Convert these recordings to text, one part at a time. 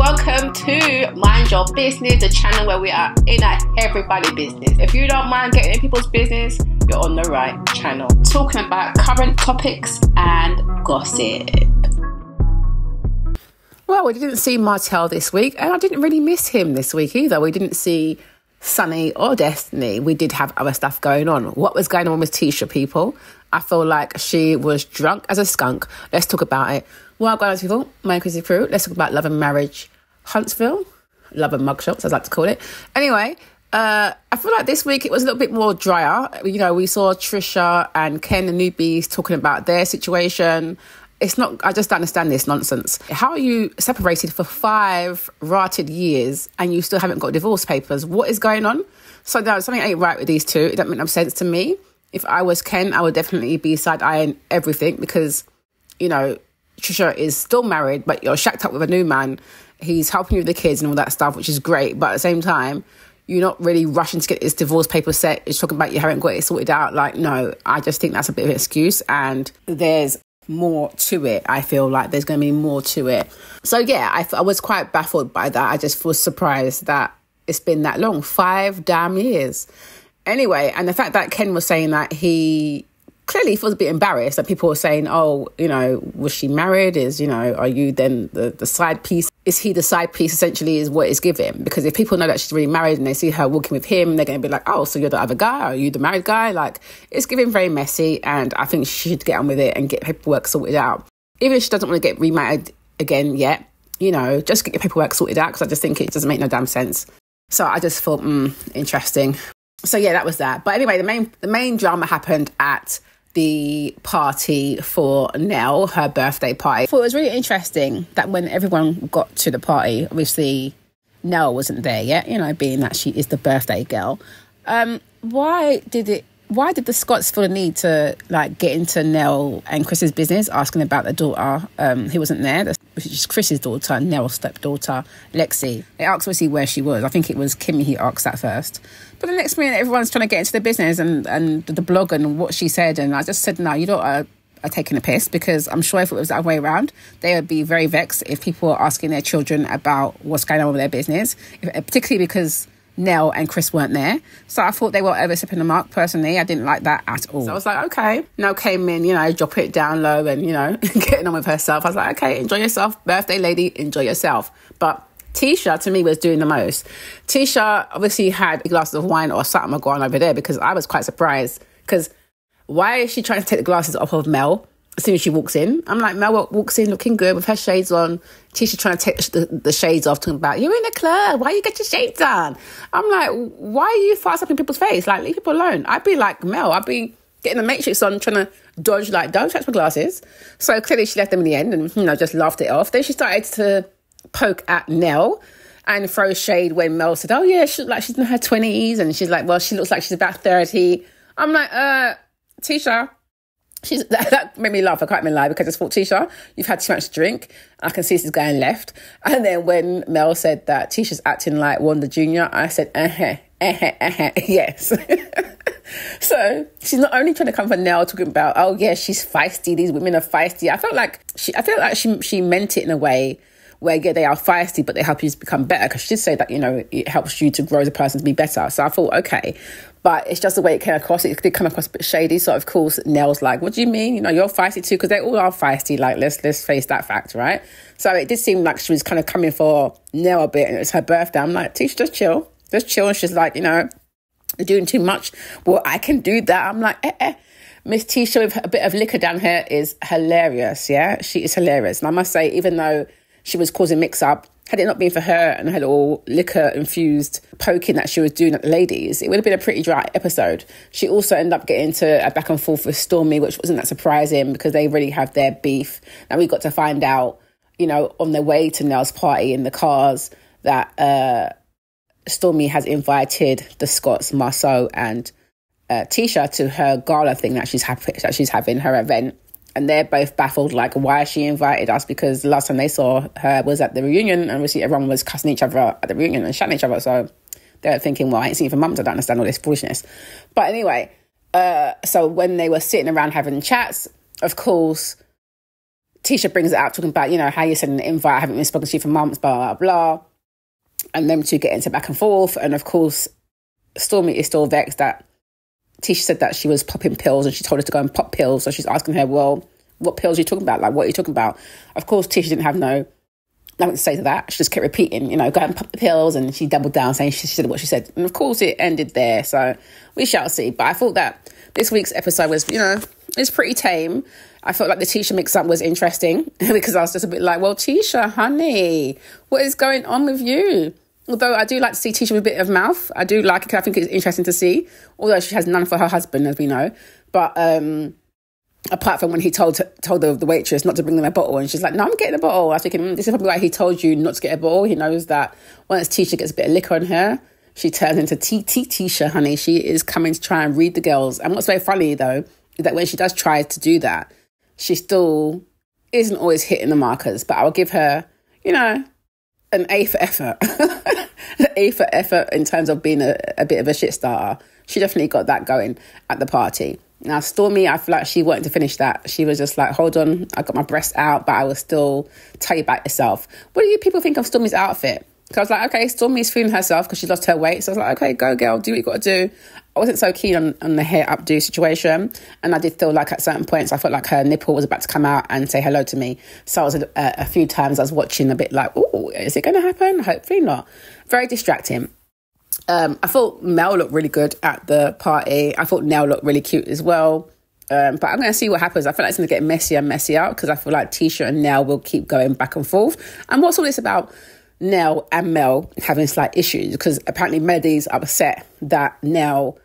welcome to Mind Your Business, the channel where we are in everybody's business. If you don't mind getting in people's business, you're on the right channel. Talking about current topics and gossip. Well, we didn't see Martell this week, and I didn't really miss him this week either. We didn't see Sunny or Destiny. We did have other stuff going on. What was going on with Tisha, people? I feel like she was drunk as a skunk. Let's talk about it. Well, going on, people, my crazy crew. Let's talk about Love and Marriage Huntsville. Love and Mugshots, as I like to call it. Anyway, I feel like this week it was a little bit more drier. You know, we saw Tisha and Ken, the newbies, talking about their situation. It's not, I just don't understand this nonsense. How are you separated for 5 rotted years and you still haven't got divorce papers? What is going on? So no, something ain't right with these two. It don't make no sense to me. If I was Ken, I would definitely be side-eyeing everything because, you know, Tisha is still married, but you're shacked up with a new man. He's helping you with the kids and all that stuff, which is great. But at the same time, you're not really rushing to get this divorce paper set. It's talking about you haven't got it sorted out. Like, no, I just think that's a bit of an excuse. And there's more to it. I feel like there's going to be more to it. So yeah, I was quite baffled by that. I just was surprised that it's been that long, 5 damn years. Anyway, and the fact that Ken was saying that he clearly feels a bit embarrassed, that people were saying, oh, you know, was she married? Is, you know, are you then the side piece? Is he the side piece, essentially, is what it's giving? Because if people know that she's really married and they see her walking with him, they're going to be like, oh, so you're the other guy? Are you the married guy? Like, it's giving very messy, and I think she should get on with it and get paperwork sorted out. Even if she doesn't want to get remarried again yet, you know, just get your paperwork sorted out, because I just think it doesn't make no damn sense. So I just thought, interesting. So yeah, that was that. But anyway, the main drama happened at the party for Nell, her birthday party. I thought it was really interesting that when everyone got to the party, obviously Nell wasn't there yet, you know, being that she is the birthday girl. Why did the Scots feel the need to like get into Nell and Chris's business, asking about the daughter who wasn't there, which is Chris's daughter, Nell's stepdaughter, Lexi? They asked obviously where she was. I think it was Kimmy who asked that first. But the next minute, everyone's trying to get into the business and the blog and what she said. And I just said, no, you don't are taking a piss, because I'm sure if it was the other way around, they would be very vexed if people are asking their children about what's going on with their business, particularly because Nell and Chris weren't there. So I thought they were overstepping the mark. Personally, I didn't like that at all. So I was like, okay. Nell came in, you know, dropping it down low and, you know, getting on with herself. I was like, okay, enjoy yourself. Birthday lady, enjoy yourself. But Tisha, to me, was doing the most. Tisha obviously had a glass of wine or something going over there, because I was quite surprised. Because why is she trying to take the glasses off of Mel as soon as she walks in? I'm like, Mel walks in looking good with her shades on. Tisha trying to take the shades off, talking about, you're in a club, why you get your shades on? I'm like, why are you fast up in people's face? Like, leave people alone. I'd be like Mel, I'd be getting the Matrix on, trying to dodge, like, don't touch my glasses. So clearly she left them in the end and, you know, just laughed it off. Then she started to poke at Nell and throw shade when Mel said, oh yeah, she looks like she's in her 20s, and she's like, well, she looks like she's about 30. I'm like, Tisha, that made me laugh. I can't even lie, because I just thought, Tisha, you've had too much to drink. I can see this is going left. And then when Mel said that Tisha's acting like Wanda Jr., I said, yes. So she's not only trying to come for Nell, talking about, oh yeah, she's feisty, these women are feisty. I felt like she meant it in a way where, yeah, they are feisty, but they help you to become better. Because she did say that, you know, it helps you to grow as a person, to be better. So I thought, okay. But it's just the way it came across. It did come across a bit shady. So, of course, Nell's like, what do you mean? You know, you're feisty too. Because they all are feisty. Like, let's face that fact, right? So it did seem like she was kind of coming for Nell a bit. And it was her birthday. I'm like, Tisha, just chill. Just chill. And she's like, you know, you're doing too much. Well, I can do that. I'm like, Miss Tisha with a bit of liquor down here is hilarious, yeah? She is hilarious. And I must say, even though she was causing mix-up, had it not been for her and her little liquor-infused poking that she was doing at the ladies, it would have been a pretty dry episode. She also ended up getting into a back and forth with Stormy, which wasn't that surprising, because they really have their beef. And we got to find out, you know, on their way to Nell's party in the cars, that Stormy has invited the Scots, Marceau and Tisha, to her gala thing that she's having, her event. And they're both baffled, like, why she invited us? Because the last time they saw her was at the reunion, and obviously everyone was cussing each other at the reunion and shouting at each other. So they're thinking, well, I ain't seen you for months, I don't understand all this foolishness. But anyway, so when they were sitting around having chats, of course, Tisha brings it out, talking about, how you send an invite, I haven't been spoken to you for months, blah, blah, blah. And them two get into back and forth. And of course, Stormy is still vexed that Tisha said that she was popping pills and she told her to go and pop pills. So she's asking her, well, what pills are you talking about? Like, what are you talking about? Of course, Tisha didn't have nothing to say to that. She just kept repeating, go and pop the pills. And she doubled down saying she said what she said. And of course, it ended there. So we shall see. But I thought that this week's episode was, it's pretty tame. I felt like the Tisha mix-up was interesting because I was just a bit like, well, Tisha, honey, what is going on with you? Although I do like to see Tisha with a bit of mouth. I do like it because I think it's interesting to see. Although she has none for her husband, as we know. But apart from when he told the waitress not to bring them a bottle, and she's like, no, I'm getting a bottle. I was thinking, this is probably why he told you not to get a bottle. He knows that once Tisha gets a bit of liquor on her, she turns into Tisha, honey. She is coming to try and read the girls. And what's very funny, though, is that when she does try to do that, she still isn't always hitting the markers. But I'll give her, an A for effort. An A for effort in terms of being a bit of a shit starter. She definitely got that going at the party. Now, Stormy, I feel like she wanted to finish that. She was just like, hold on, I got my breast out, but I will still tell you about yourself. What do you people think of Stormy's outfit? Because I was like, okay, Stormy's feeling herself because she lost her weight. So I was like, okay, go girl, do what you got to do. I wasn't so keen on the hair updo situation. And I did feel like at certain points, I felt like her nipple was about to come out and say hello to me. So I was a few times I was watching a bit like, oh, is it going to happen? Hopefully not. Very distracting. I thought Mel looked really good at the party. I thought Nell looked really cute as well. But I'm going to see what happens. I feel like it's going to get messier and messier because I feel like Tisha and Nell will keep going back and forth. And what's all this about Nell and Mel having slight issues? Because apparently Melody's upset that Nell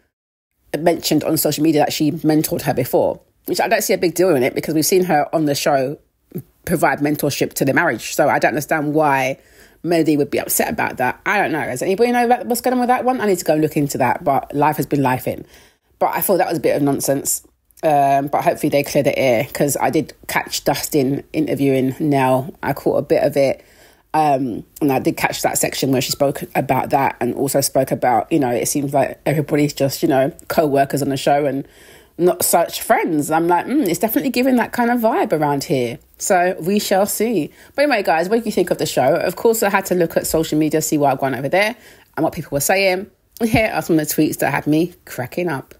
mentioned on social media that she mentored her before, which I don't see a big deal in it because we've seen her on the show provide mentorship to the marriage. So I don't understand why Melody would be upset about that. I don't know. Does anybody know what's going on with that one? I need to go and look into that, but life has been lifing. But I thought that was a bit of nonsense. But hopefully they clear the air because I did catch Dustin interviewing Nell. I caught a bit of it. And I did catch that section where she spoke about that and also spoke about, it seems like everybody's just, co-workers on the show and not such friends. I'm like, it's definitely giving that kind of vibe around here. So we shall see. But anyway, guys, what do you think of the show? Of course, I had to look at social media, see what I've gone over there and what people were saying. Here are some of the tweets that had me cracking up.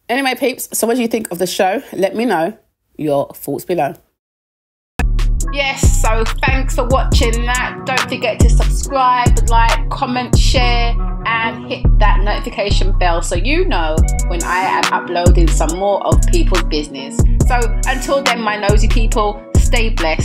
Anyway, peeps, so what do you think of the show? Let me know your thoughts below. Yes, so thanks for watching that. Don't forget to subscribe, like, comment, share, and hit that notification bell so you know when I am uploading some more of people's business. So until then, my nosy people, stay blessed.